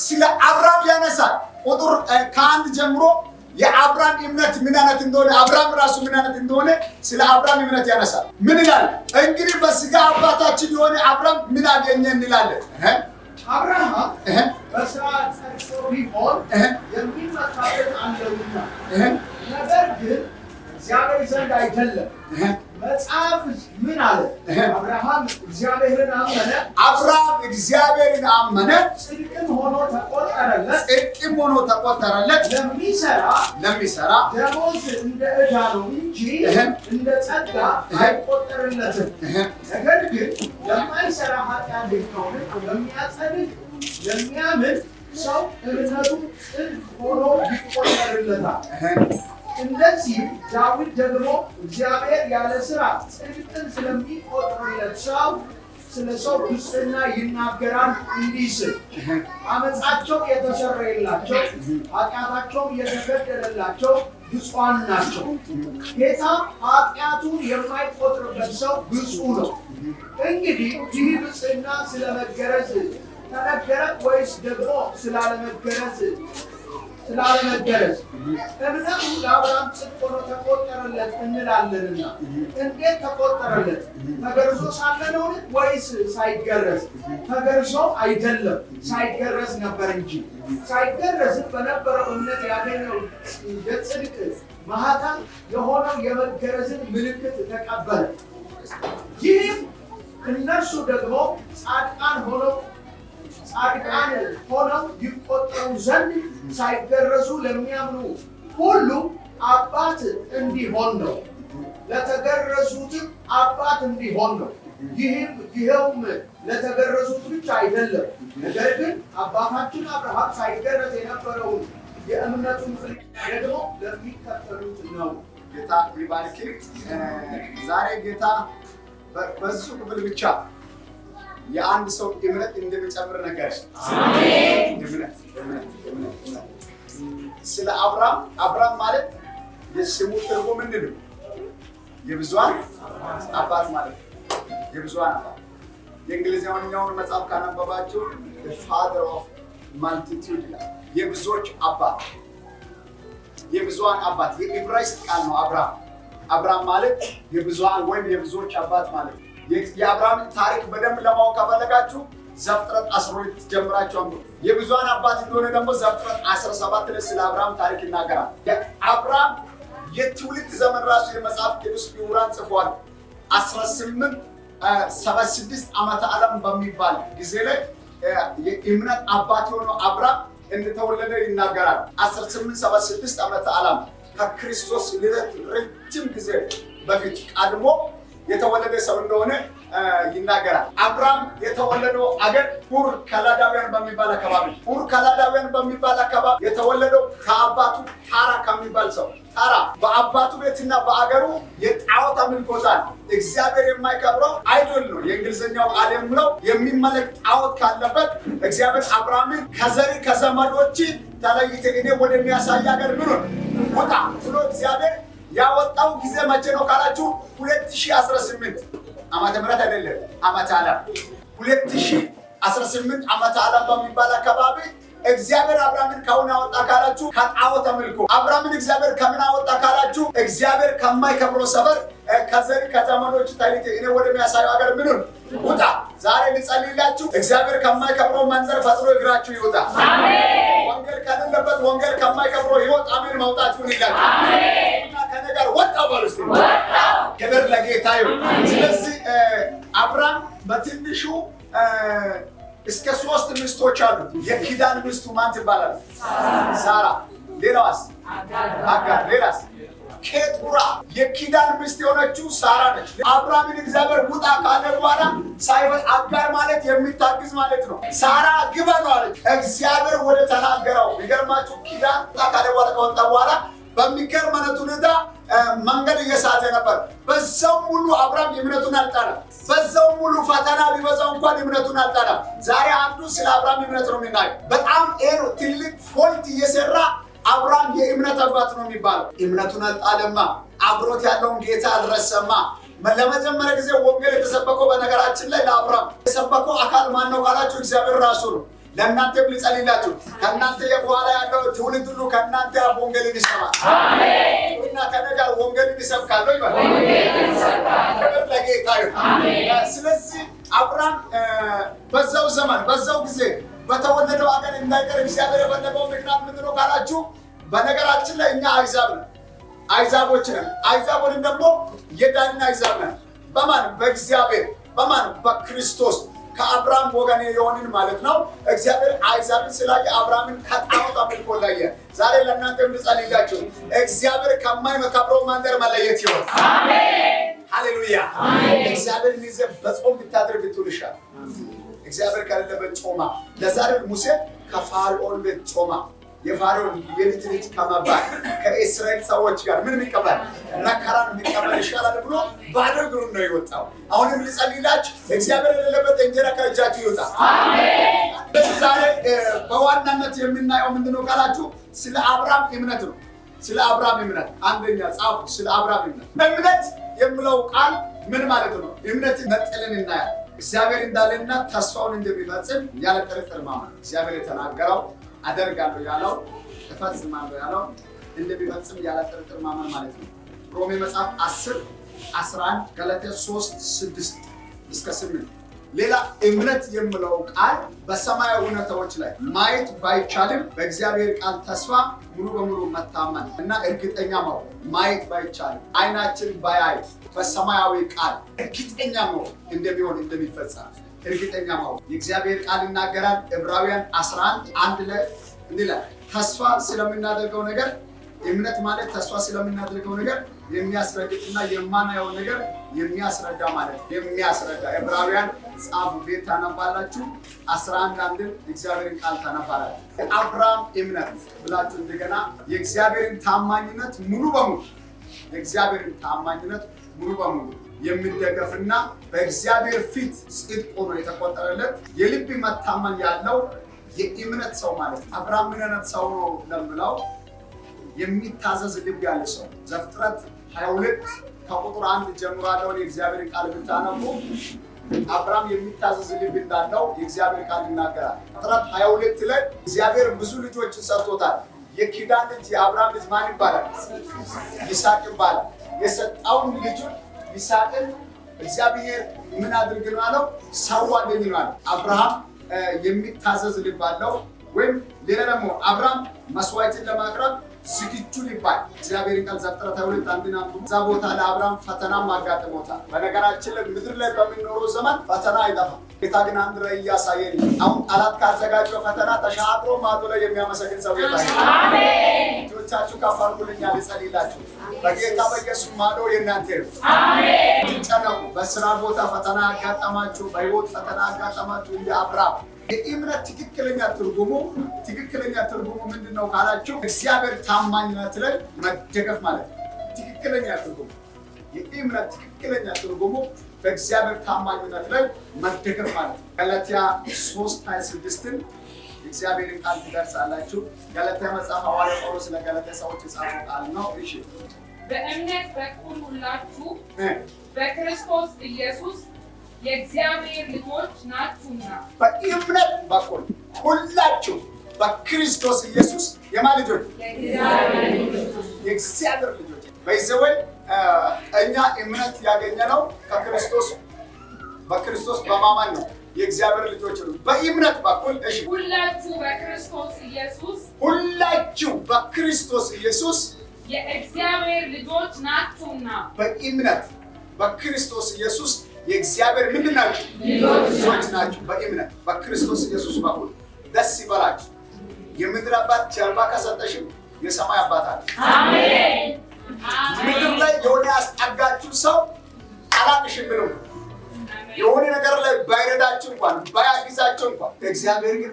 ስለ አብርሃም ያነሳል። ቁጥር ከአንድ ጀምሮ የአብርሃም እምነት ምን አይነት እንደሆነ አብርሃም ራሱ ምን አይነት እንደሆነ ስለ አብርሃም እምነት ያነሳል። ምን ይላል? እንግዲህ በስጋ አባታችን የሆነ አብርሃም ምን አገኘ እንላለን? አብርሃም በስራ ጸድቆ ቢሆን የሚመካበት አለውና ነገር ግን እግዚአብሔር ዘንድ አይደለም። መጽሐፍ ምን አለ? አብርሃም እግዚአብሔርን አመነ። አብርሃም እግዚአብሔርን አመነ፣ ጽድቅም ሆኖ ተቆጠረለት። ጽድቅም ሆኖ ተቆጠረለት። ለሚሰራ ደሞዝ እንደ ዕዳ ነው እንጂ እንደ ጸጋ አይቆጠርለትም። ነገር ግን ለማይሰራ ኃጢአት ከሆነ በሚያጸድቅ ለሚያምን ሰው እምነቱ ጽድቅ ሆኖ ይቆጠርለታል። እንደዚህ ዳዊት ደግሞ እግዚአብሔር ያለ ሥራ ጽድቅን ስለሚቆጥርለት ሰው ስለ ሰው ሙስና ይናገራል እንዲህ ሲል፣ አመፃቸው የተሰረየላቸው ኃጢአታቸውም የተገደለላቸው ብፁዓን ናቸው። ጌታ ኃጢአቱን የማይቆጥርበት ሰው ብፁዕ ነው። እንግዲህ ይህ ብፅዕና ስለመገረዝ ተነገረ ወይስ ደግሞ ስላለመገረዝ? እምነቱ ለአብርሃም ጽድቅ ሆኖ ተቆጠረለት እንላለንና፣ እንዴት ተቆጠረለት? ተገርዞ ሳለ ነው ወይስ ሳይገረዝ? ተገርዞ አይደለም፣ ሳይገረዝ ነበር እንጂ። ሳይገረዝ በነበረው እምነት ያገኘው የጽድቅ ማህተም የሆነው የመገረዝን ምልክት ተቀበለ። ይህም እነርሱ ደግሞ ጻድቃን ሆነው ይቆጠሩ ዘንድ ሳይገረዙ ለሚያምኑ ሁሉ አባት እንዲሆን ነው። ለተገረዙትም አባት እንዲሆን ነው። ይኸውም ለተገረዙት ብቻ አይደለም፣ ነገር ግን አባታችን አብርሃም ሳይገረዝ የነበረውን የእምነቱን ፍሬ ደግሞ ለሚከተሉት ነው። ጌታ ይባርክ። ዛሬ ጌታ በዚህ ክፍል ብቻ የአንድ ሰው እምነት እንደሚጨምር ነገር አሜን። እምነት ስለ አብርሃም ማለት የስሙ ትርጉም ምንድን ነው? የብዙሃን አባት ማለት ነው። የብዙሃን አባት የእንግሊዝኛውን መጽሐፍ ካነበባችሁ the father of multitude ይላል። የብዙዎች አባት፣ የብዙሃን አባት የዕብራይስጥ ቃል ነው። አብርሃም ማለት የብዙሃን ወይም የብዙዎች አባት ማለት ነው። የአብርሃም ታሪክ በደንብ ለማወቅ ከፈለጋችሁ ዘፍጥረት 12 ጀምራችሁ አንብቡ። የብዙሃን አባት እንደሆነ ደግሞ ዘፍጥረት 17 ላይ ስለ አብርሃም ታሪክ ይናገራል። የአብርሃም የትውልድ ዘመን ራሱ የመጽሐፍ ቅዱስ ምሁራን ጽፏል። 1876 ዓመተ ዓለም በሚባል ጊዜ ላይ የእምነት አባት የሆነው አብርሃም እንደተወለደ ይናገራል። 1876 ዓመተ ዓለም ከክርስቶስ ልደት ረጅም ጊዜ በፊት ቀድሞ የተወለደ ሰው እንደሆነ ይናገራል። አብርሃም የተወለደው አገር ኡር ከላዳውያን በሚባል አካባቢ የተወለደው ከአባቱ ታራ ከሚባል ሰው። ታራ በአባቱ ቤትና በአገሩ የጣዖት አምልኮታል እግዚአብሔር የማይከብረው አይዶል ነው። የእንግሊዝኛው ቃል የሚለው የሚመለክ ጣዖት ካለበት እግዚአብሔር አብርሃምን ከዘመዶች ተለይተህ እኔ ወደሚያሳይ አገር ውጣ ብሎ እግዚአብሔር ያወጣው ጊዜ መቼ ነው ካላችሁ 2018 ዓመተ ምህረት አይደለም፣ ዓመተ ዓለም 2018 ዓመተ ዓለም በሚባል አካባቢ እግዚአብሔር አብርሃምን ከውን ያወጣ ካላችሁ ከጣዖት አምልኮ። አብርሃምን እግዚአብሔር ከምን አወጣ ካላችሁ እግዚአብሔር ከማይከብረው ሰፈር ከዘመዶች ተለይተህ እኔ ወደሚያሳየው ሀገር ውጣ። ዛሬ ልጸልይላችሁ እግዚአብሔር ከማይከብረው መንደር ፈጥኖ እግራችሁ ይውጣ። አሜን። ወንጌል ከሌለበት ወንጌል ከማይከብረው ህይወት አሜን መውጣት ይሁንላችሁ። አሜን። ከነገር ወጣው ባሉስ ክብር ለጌታ ይሁን። ስለዚህ አብርሃም በትንሹ እስከ 3 ሚስቶች አሉት። የኪዳን ሚስቱ ማን ትባላለች? ሳራ። ሌላዋስ? አጋር። ሌላስ? ኬጡራ። የኪዳን ሚስት የሆነችው ሳራ ነች። አብርሃምን እግዚአብሔር ውጣ ካለ በኋላ ሳይሆን አጋር ማለት የሚታግዝ ማለት ነው። ሳራ ግባ ነው አለች። እግዚአብሔር ወደ ተናገረው ይገርማችሁ ኪዳን ውጣ ካለ በኋላ ከወጣ በኋላ በሚገርም ሁኔታ መንገድ እየሳተ ነበር። በዛው ሙሉ አብርሃም እምነቱን አልጣለም። በዛው ሙሉ ፈተና ቢበዛው እንኳን እምነቱን አልጣለም። ዛሬ አንዱ ስለ አብርሃም እምነት ነው የሚናገር። በጣም ትልቅ ፎልት እየሰራ አብርሃም የእምነት አባት ነው የሚባለው። እምነቱን አልጣለማ። አብሮት ያለውን ጌታ አልረሰማ። ለመጀመሪያ ጊዜ ወንጌል የተሰበከው በነገራችን ላይ ለአብርሃም የሰበከው አካል ማን ነው ካላችሁ እግዚአብሔር ራሱ ነው። ለእናንተም ልጸልይላችሁ። ከእናንተ በኋላ ያለው ትውልድ ሁሉ ከእናንተ አፍ ወንጌልን ይሰማል። እና ከነጋር ወንጌልን ይሰብካሉ ይባላል። ለጌታ ይሁን። ስለዚህ አብርሃም በዛው ዘመን በዛው ጊዜ በተወለደው አገር እንዳይቀር እግዚአብሔር የፈለገው ምክንያት ምንድን ነው ካላችሁ፣ በነገራችን ላይ እኛ አሕዛብ ነን፣ አሕዛቦች ነን። አሕዛቦችን ደግሞ የዳንን አሕዛብ ነን። በማን በእግዚአብሔር በማን በክርስቶስ ከአብርሃም ወገን የሆንን ማለት ነው። እግዚአብሔር አሕዛብን ስላየ አብርሃምን ከጣዖት አምልኮ ለየ። ዛሬ ለእናንተ ልጸልይላችሁ፣ እግዚአብሔር ከማይመካብረው መንደር መለየት ይሆን። አሜን ሃሌሉያ። እግዚአብሔር ይዘህ በጾም ብታድር ብትውልሻል። እግዚአብሔር ከሌለበት ጾማ። ለዛሬ ሙሴ ከፋርዖን ቤት ጾማ። የፋርዖን የልጅ ልጅ ከመባል ከእስራኤል ሰዎች ጋር ምን የሚቀበል መከራን የሚቀበል ይሻላል ብሎ ባዶ እግሩን ነው የወጣው። አሁንም ልጸልይላችሁ፣ እግዚአብሔር የሌለበት እንጀራ ከእጃችሁ ይወጣ። አሜን። ዛሬ በዋናነት የምናየው ምንድነው ካላችሁ፣ ስለ አብርሃም እምነት ነው። ስለ አብርሃም እምነት አንደኛ ጻፉ። ስለ አብርሃም እምነት። እምነት የሚለው ቃል ምን ማለት ነው? እምነት ነጥለን እናያለን። እግዚአብሔር እንዳለና ተስፋውን እንደሚፈጽም ያለ ጥርጥር ማመን። እግዚአብሔር የተናገረው አደርጋለሁ ያለው እፈጽማለሁ ያለው እንደሚፈጽም ያለ ጥርጥር ማመን ማለት ነው። ሮሜ መጽሐፍ 10:11 ገላትያ 3:6-8። ሌላ እምነት የሚለው ቃል በሰማያዊ ሁኔታዎች ላይ ማየት ባይቻልም በእግዚአብሔር ቃል ተስፋ ሙሉ በሙሉ መታመን እና እርግጠኛ መሆን። ማየት ባይቻልም አይናችን ባያይ በሰማያዊ ቃል እርግጠኛ መሆን እንደሚሆን እንደሚፈጸም እርግጠኛ መሆን የእግዚአብሔር ቃል ይናገራል። ዕብራውያን 11:1 ላይ እንዲህ ይላል፣ ተስፋ ስለምናደርገው ነገር እምነት ማለት ተስፋ ስለምናደርገው ነገር የሚያስረግጥና የማናየው ነገር የሚያስረዳ ማለት የሚያስረዳ። ዕብራውያን ጻፉ፣ ቤት ታነባላችሁ። 11:1 የእግዚአብሔርን ቃል ታነባላችሁ። የአብርሃም እምነት ብላችሁ እንደገና የእግዚአብሔርን ታማኝነት ሙሉ በሙሉ የእግዚአብሔርን ታማኝነት ሙሉ በሙሉ የሚደገፍና በእግዚአብሔር ፊት ጽድቅ ሆኖ የተቆጠረለት የልብ መታመን ያለው የእምነት ሰው ማለት ነው። አብርሃም ምን አይነት ሰው ነው ለምለው የሚታዘዝ ልብ ያለ ሰው። ዘፍጥረት 22 ከቁጥር 1 ጀምሮ ያለውን የእግዚአብሔር ቃል ብታነቡ አብርሃም የሚታዘዝ ልብ እንዳለው የእግዚአብሔር ቃል ይናገራል። ዘፍጥረት 22 ላይ እግዚአብሔር ብዙ ልጆችን ሰጥቶታል። የኪዳን ልጅ የአብርሃም ልጅ ማን ይባላል? ይስሐቅ ይባላል። የሰጣውን ልጁን ይስሐቅን እግዚአብሔር ምን አድርግ ነው አለው? ሰዋልኝ ነው አለው። አብርሃም የሚታዘዝ ልብ አለው። ወይም ሌላ ደግሞ አብርሃም መስዋዕትን ለማቅረብ ዝግጁ ሊባል እግዚአብሔር ቃል ዘፍጥረት 22:1 እዛ ቦታ ለአብርሃም ፈተናም አጋጥሞታል። በነገራችን ላይ ምድር ላይ በሚኖረው ዘመን ፈተና አይጠፋም። ጌታ ግን አንድ ራዕይ እያሳየን አሁን ጠላት ካዘጋጀው ፈተና ተሻግሮ ማዶ ላይ የሚያመሰግን ሰው ጌታ ይባርክ። አሜን። እጆቻችሁ ከፍ አድርጉልኝ ልጸልይላችሁ። በጌታ በኢየሱስ ማዶ የእናንተ ነው። አሜን። ትጨነቁ። በስራ ቦታ ፈተና ያጋጠማችሁ፣ በህይወት ፈተና ያጋጠማችሁ እንደ አብርሃም የእምነት ትክክለኛ ትርጉሙ ምንድነው ካላችሁ፣ እግዚአብሔር ታማኝነት ላይ መደገፍ ማለት ነው። ትክክለኛ ትርጉሙ የእምነት ትክክለኛ ትርጉሙ በእግዚአብሔር ታማኝነት ላይ መደገፍ ማለት ነው። ገላትያ 3:26 የእግዚአብሔርን ቃል ትደርሳላችሁ። ገላትያ መጽሐፍ ሐዋርያው ጳውሎስ ለገላትያ ሰዎች የጻፈው ቃል ነው። እሺ፣ በእምነት በኩል ሁላችሁ በክርስቶስ ኢየሱስ የእግዚአብሔር ልጆች ናችሁና። በእምነት በኩል ሁላችሁ በክርስቶስ ኢየሱስ የማን ልጆች? የእግዚአብሔር ልጆች። በይዘወይ እኛ እምነት ያገኘነው ከክርስቶስ በክርስቶስ በማመን ነው። የእግዚአብሔር ልጆች ነው በእምነት በኩል። እሺ፣ ሁላችሁ በክርስቶስ ኢየሱስ የእግዚአብሔር ልጆች ናችሁና። በእምነት በክርስቶስ ኢየሱስ የእግዚአብሔር ምንድን ናችሁ? ልጆች ናችሁ። በእምነት በክርስቶስ ኢየሱስ በኩል ደስ ይበላችሁ። የምድር አባት ጀርባ ከሰጠሽም የሰማይ አባት አለ። አሜን። ምድር ላይ የሆነ ያስጠጋችሁ ሰው አላቅሽም ብሎ የሆነ ነገር ላይ ባይረዳችሁ እንኳን ባያግዛችሁ እንኳን እግዚአብሔር ግን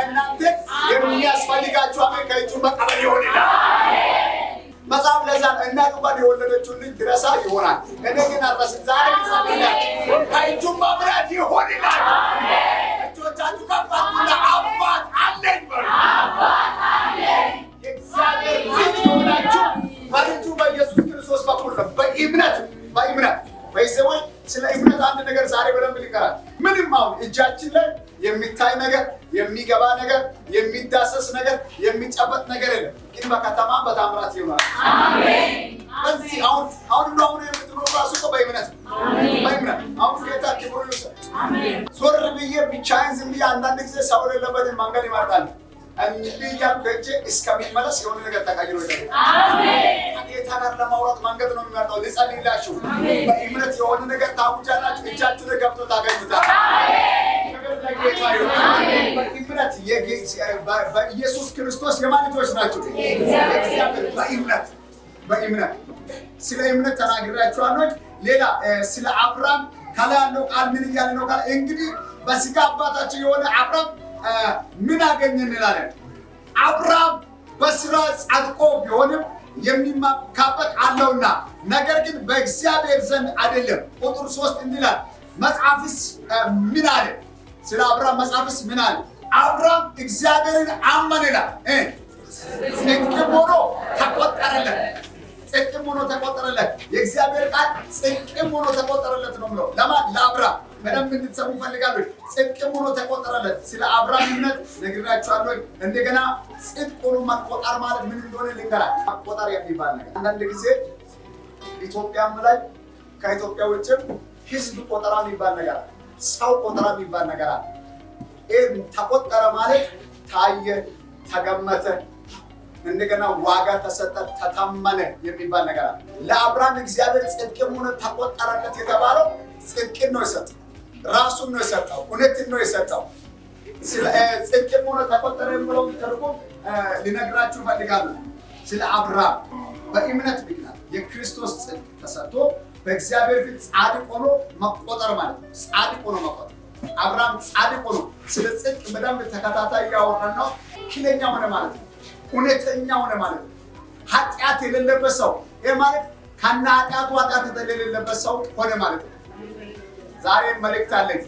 እናንተ የሚያስፈልጋችሁ አሜን ከእጁ መቀበል ይሆንላል። መጽሐፍ ለዛ እናት እንኳን የወለደችውን ልጅ ትረሳ ይሆናል፣ እኔ ግን አልረሳም። ዛሬ ከእጁ መብራት ይሆንላል። እጆቻችሁ ከፍ አድርጉና አባት አለኝ በሉ። የእግዚአብሔር ልጅ የሆናችሁ በልጁ በኢየሱስ ክርስቶስ በኩል ነው። በእምነት በይዘወይ ስለ እምነት አንድ ነገር ዛሬ በደንብ ሊቀራል። ምንም አሁን እጃችን ላይ የሚገባ ነገር፣ የሚዳሰስ ነገር፣ የሚጨበጥ ነገር የለም። ግን በከተማ በታምራት ይሆናል። አሜን። በዚህ አሁን የምትኖሩ ራሱ እኮ በእምነት በእምነት አሁን ጌታ ክብሩ ይውሰድ። አሜን። ዞር ብዬ ብቻዬን ዝም ብዬ አንዳንድ ጊዜ ሰው የሌለበትን መንገድ ይመርጣል። እንዲህ እያልኩ ሄጄ እስከሚመለስ የሆነ ነገር ተቀይሮ ይላል። አሜን። ከጌታ ጋር ለማውራት መንገድ ነው የሚመርጠው። ልጸልይላችሁ። በእምነት የሆነ ነገር ታውጃላችሁ። እጃችሁ ላይ ገብቶ ታገኙታል። በእምነት በኢየሱስ ክርስቶስ የማን ልጆች ናቸው? በእምነት ስለ እምነት ተናግሬያችኋለሁ። ሌላ ስለ አብርሃም ከላይ ያለው ቃል ምን እያለ ነው? ቃል እንግዲህ በስጋ አባታችን የሆነ አብርሃም ምን አገኘ እንላለን? አብርሃም በስራ ጸድቆ ቢሆንም የሚመካበት አለውና፣ ነገር ግን በእግዚአብሔር ዘንድ አይደለም። ቁጥር 3 እንዲላል መጽሐፍስ ምን አለ? ስለ አብርሃም መጽሐፍስ ምን አለ? አብርሃም እግዚአብሔርን አመነ ይላል። ጽድቅም ሆኖ ተቆጠረለት። ጽድቅም ሆኖ ተቆጠረለት። የእግዚአብሔር ቃል ጽድቅም ሆኖ ተቆጠረለት ነው ብለው ለማን? ለአብርሃም። በደንብ እንድትሰሙ ፈልጋለሁ። ጽድቅም ሆኖ ተቆጠረለት። ስለ አብርሃም እምነት ነግራችኋለሁ። እንደገና ጽድቅ ሆኖ መቆጠር ማለት ምን እንደሆነ ልንገራችሁ። መቆጠር የሚባል ነገር አንዳንድ ጊዜ ኢትዮጵያም ላይ ከኢትዮጵያ ውጭም ህዝብ ቆጠራ የሚባል ነገር አለ። ሰው ቆጠራ የሚባል ነገር አለ። ተቆጠረ ማለት ታየ፣ ተገመተ፣ እንደገና ዋጋ ተሰጠ፣ ተታመነ የሚባል ነገር አለ። ለአብርሃም እግዚአብሔር ጽድቅም ሆኖ ተቆጠረለት የተባለው ጽድቅን ነው የሰጠው፣ ራሱን ነው የሰጠው፣ እውነትን ነው የሰጠው። ጽድቅም ሆኖ ተቆጠረ ብለው ተርጉም ሊነግራችሁ ፈልጋለሁ። ስለ አብርሃም በእምነት ምክንያት የክርስቶስ ጽድቅ ተሰጥቶ በእግዚአብሔር ፊት ጻድቅ ሆኖ መቆጠር ማለት ነው። ጻድቅ ሆኖ መቆጠር አብርሃም ጻድቅ ሆኖ ስለ ጽድቅ በደንብ ተከታታይ ያወራን ነው። ትክክለኛ ሆነ ማለት ነው። እውነተኛ ሆነ ማለት ነው። ኃጢአት የሌለበት ሰው ይሄ ማለት ከና ኃጢአቱ ኃጢአት የሌለበት ሰው ሆነ ማለት ነው። ዛሬ መልእክት አለኝ።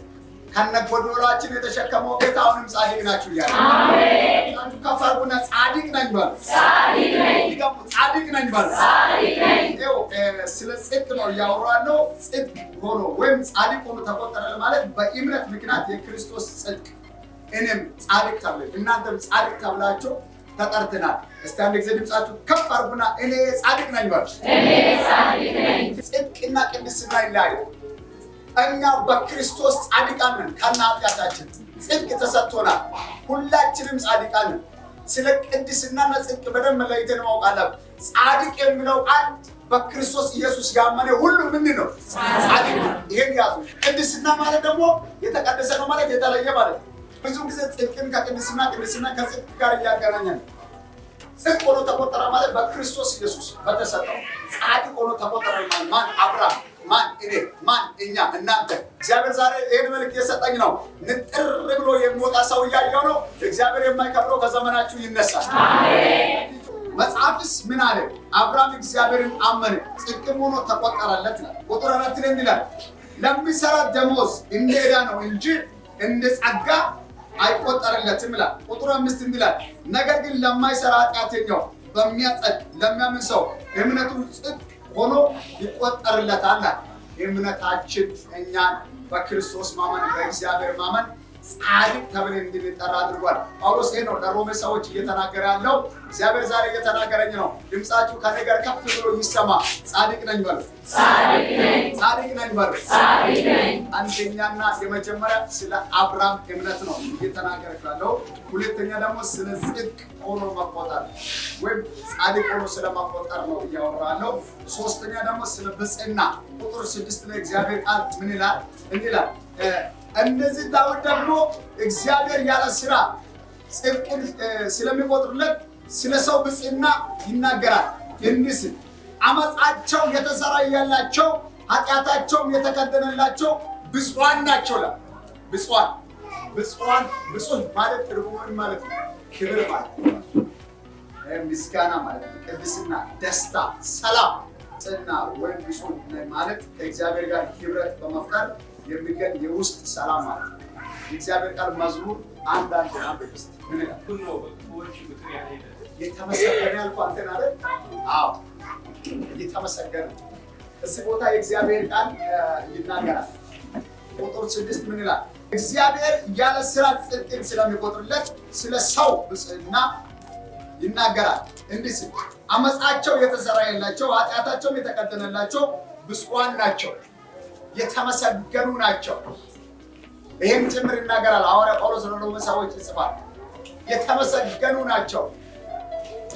ከነ ጎዶሏችን የተሸከመው ጌታ አሁንም ጻድቅ ናችሁ እያለ አሜን። ከፈርጉና ጻድቅ ነኝ ባል ጻድቅ ነኝ ይገቡ ጻድቅ ነኝ ባል ጻድቅ ነኝ ነው። ስለ ጽድቅ ነው ያወራነው። ጽድቅ ሆኖ ወይም ጻድቅ ሆኖ ተቆጠረ ማለት በእምነት ምክንያት የክርስቶስ ጽድቅ እኔም ጻድቅ ተብለን እናንተም ጻድቅ ተብላችሁ ተጠርተናል። እስቲ አንድ ጊዜ ድምጻችሁ ከፍ አድርጉና እኔ ጻድቅ ነኝ ባል እኔ ጻድቅ ነኝ። ጽድቅና ቅድስና ይለያያል። እኛ በክርስቶስ ጻድቃን ነን። ከና ኃጢአታችን ጽድቅ ተሰጥቶናል። ሁላችንም ጻድቃን ነን። ስለ ቅድስናና ጽድቅ በደንብ ለይተን ማወቅ አለብን። ጻድቅ የሚለው ቃል በክርስቶስ ኢየሱስ ያመነ ሁሉ ምንድን ነው? ጻድቅ ነው። ይሄን ያዙ። ቅድስና ማለት ደግሞ የተቀደሰ ነው ማለት የተለየ ማለት ነው። ብዙ ጊዜ ጽድቅን ከቅድስና ቅድስና ከጽድቅ ጋር እያገናኘን ጽድቅ ሆኖ ተቆጠረ ማለት በክርስቶስ ኢየሱስ በተሰጠው ጻድቅ ሆኖ ተቆጠረ ማለት ማን? አብርሃም ማን? እኔ ማን? እኛ እናንተ። እግዚአብሔር ዛሬ ይህን መልእክት የሰጠኝ ነው። ንጥር ብሎ የሚወጣ ሰው እያየው ነው። እግዚአብሔር የማይከብረው ከዘመናችሁ ይነሳል። መጽሐፍስ ምን አለ? አብርሃም እግዚአብሔርን አመነ ጽድቅም ሆኖ ተቆጠረለት ይላል። ቁጥር 4 ላይ እንዲላል ለሚሰራ ደሞዝ እንደ ዕዳ ነው እንጂ እንደ ጸጋ አይቆጠርለትም ይላል። ቁጥር 5 እንዲላል ነገር ግን ለማይሰራ ኃጢአተኛው በሚያጸድቅ ለሚያምን ሰው እምነቱ ጽድቅ ሆኖ ይቆጠርለታል። እምነታችን እኛን በክርስቶስ ማመን በእግዚአብሔር ማመን ጻድቅ ተብለን እንድንጠራ አድርጓል። ጳውሎስ ይሄ ነው ለሮሜ ሰዎች እየተናገረ ያለው። እግዚአብሔር ዛሬ እየተናገረኝ ነው። ድምጻችሁ ከኔ ጋር ከፍ ብሎ ይሰማ። ጻድቅ ነኝ በሉ። ጻድቅ ነኝ። ጻድቅ ነኝ በሉ። ጻድቅ ነኝ። አንደኛና የመጀመሪያ ስለ አብርሃም እምነት ነው እየተናገረ ያለው። ሁለተኛ ደግሞ ስለ ጽድቅ ሆኖ መቆጠር ወይም ጻድቅ ሆኖ ስለመቆጠር ነው እያወራለሁ። ሶስተኛ ደግሞ ስለ ብጽዕና ቁጥር 6 ላይ እግዚአብሔር ቃል ምን ይላል? እንዲህ ይላል እንደዚህ ዳዊት ደግሞ እግዚአብሔር ያለ ስራ ጽድቅን ስለሚቆጥርለት ስለ ሰው ብጽዕና ይናገራል። እንዲህ ሲል አመፃቸው የተሰረየላቸው ኃጢአታቸውም የተከደነላቸው ብፁዓን ናቸው ይላል። ብፁዕ ማለት ትርጉሙ ማለት ነው? ክብር ማለት ነው። ምስጋና ማለት ነው። ቅድስና፣ ደስታ፣ ሰላም ጽና ወይም ብፁዕ ማለት ከእግዚአብሔር ጋር ህብረት በመፍጠር የሚገኝ የውስጥ ሰላም ማለት ነው። የእግዚአብሔር ቃል መዝሙር አንዳንድ ውስጥ ምን ይላል? የተመሰገነ ያልኩ አንተን አይደል? አዎ የተመሰገነ። እዚህ ቦታ የእግዚአብሔር ቃል ይናገራል። ቁጥር 6 ምን ይላል? እግዚአብሔር ያለ ሥራ ጽድቅን ስለሚቆጥርለት ስለ ሰው ብፅዕና ይናገራል እንዲህ ሲል አመፃቸው የተሰራየላቸው ኃጢአታቸውም የተቀደነላቸው ብፁዓን ናቸው፣ የተመሰገኑ ናቸው። ይህም ጭምር ይናገራል ሐዋርያ ጳውሎስ ለሮሜ ሰዎች ይጽፋል። የተመሰገኑ ናቸው፣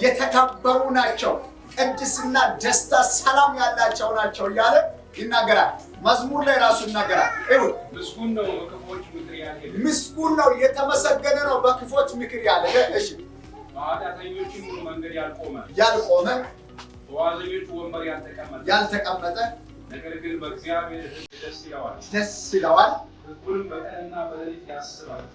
የተከበሩ ናቸው፣ ቅድስና፣ ደስታ፣ ሰላም ያላቸው ናቸው እያለ ይናገራል። መዝሙር ላይ ራሱ ይናገራል። ምስጉን ነው በክፎች ምክር ያልሄደ፣ ምስጉን ነው የተመሰገነ ነው በክፎች ምክር ያልሄደ፣ እሺ በኃጢአተኞችም መንገድ ያልቆመ በዋዘኞች ወንበር ያልተቀመጠ ነገር ግን በእግዚአብሔር ሕግ ደስ ይለዋል፣ ሕጉንም በቀንና በሌሊት ያስባል።